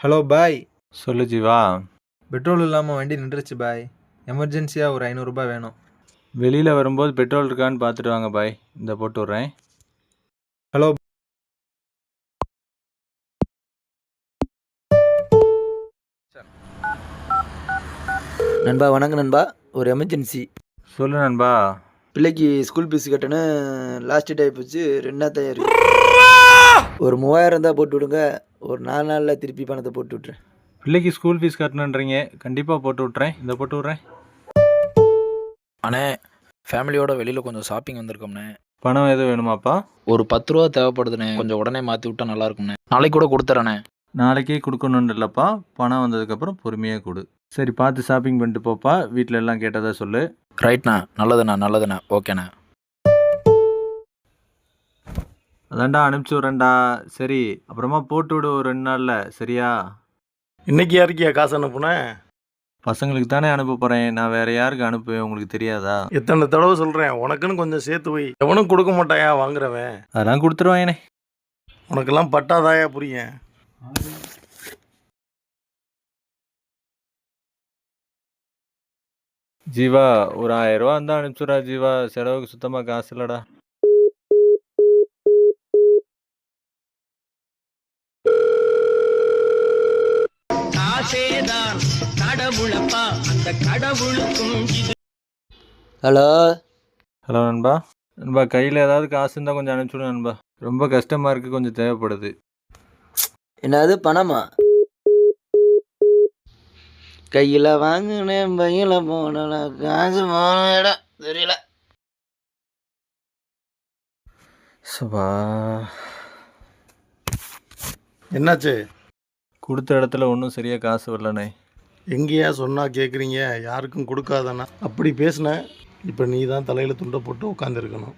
Hello பாய். சொல்லு Jeeva. Petrol இல்லாமல் வண்டி நின்றுச்சு பாய். எமர்ஜென்சியாக ஒரு 500 வேணும். வெளியில் வரும்போது பெட்ரோல் இருக்கான்னு பார்த்துட்டு வாங்க பாய். இந்த போட்டு விட்றேன். ஹலோ. நண்பா வணக்கம் நண்பா. ஒரு எமர்ஜென்சி. சொல்லு நண்பா. பிள்ளைக்கு ஸ்கூல் ஃபீஸ் கட்டணும். லாஸ்ட் டேட் ஆகிப்போச்சு. 2 இருக்கு. ஒரு 3000 தான் போட்டு விடுங்க. ஒரு 4 நாளில் திருப்பி பணத்தை போட்டு விட்றேன். பிள்ளைக்கு ஸ்கூல் ஃபீஸ் கட்டணுன்றீங்க. கண்டிப்பாக போட்டு விட்றேன். இந்த போட்டு விட்றேன். அண்ணே, ஃபேமிலியோட வெளியில் கொஞ்சம் ஷாப்பிங் வந்திருக்கோம்ண்ணே. பணம் எதுவும் வேணுமாப்பா? ஒரு 10 ரூபா தேவைப்படுதுண்ணே. கொஞ்சம் உடனே மாற்றி விட்டா நல்லா இருக்கும்ண்ணே. நாளைக்கு கூட கொடுத்துறேண்ணே. நாளைக்கே கொடுக்கணுன்னு இல்லைப்பா. பணம் வந்ததுக்கப்புறம் பொறுமையாக கொடு. சரி, பார்த்து ஷாப்பிங் பண்ணிட்டு போப்பா. வீட்டில் எல்லாம் கேட்டதா சொல்லு. ரைட்ண்ணா. நல்லதுண்ணா. ஓகேண்ணே. அதான்டா அனுப்பிச்சி விட்றேன்டா. சரி, அப்புறமா போட்டு விடு ஒரு 2 நாளில். சரியா? இன்னைக்கு யாருக்கியா காசு அனுப்புனேன்? பசங்களுக்கு தானே அனுப்ப போகிறேன். நான் வேறு யாருக்கு அனுப்புவேன் உங்களுக்கு தெரியாதா? எத்தனை தடவை சொல்கிறேன், உனக்குன்னு கொஞ்சம் சேர்த்து வை. எவனும் கொடுக்க மாட்டாயா வாங்குறவன். அதெல்லாம் கொடுத்துருவாங்கண்ணே. உனக்கெல்லாம் பட்டாதாயா புரியும். ஜீவா, ஒரு 1000 ரூபா இருந்தால் அனுப்பிச்சுடா ஜீவா. செலவுக்கு சுத்தமாக காசு இல்லைடா. ஹலோ. ஹலோ நண்பா. நண்பா, கையில் ஏதாவது காசு இருந்தால் கொஞ்சம் அனுப்பிச்சுடு நண்பா. ரொம்ப கஷ்டமாக இருக்குது, கொஞ்சம் தேவைப்படுது. என்னது பணமா? கையில் வாங்கினேன் பையில் போனல காசு போன இடம் தெரியல. சபா. என்னாச்சு? கொடுத்த இடத்துல ஒன்றும் சரியாக காசு வரலண்ணே. எங்கேயா சொன்னால் கேட்குறீங்க? யாருக்கும் கொடுக்காதானா? அப்படி பேசுனேன். இப்போ நீ தான் தலையில் துண்டை போட்டு உட்காந்துருக்கணும்.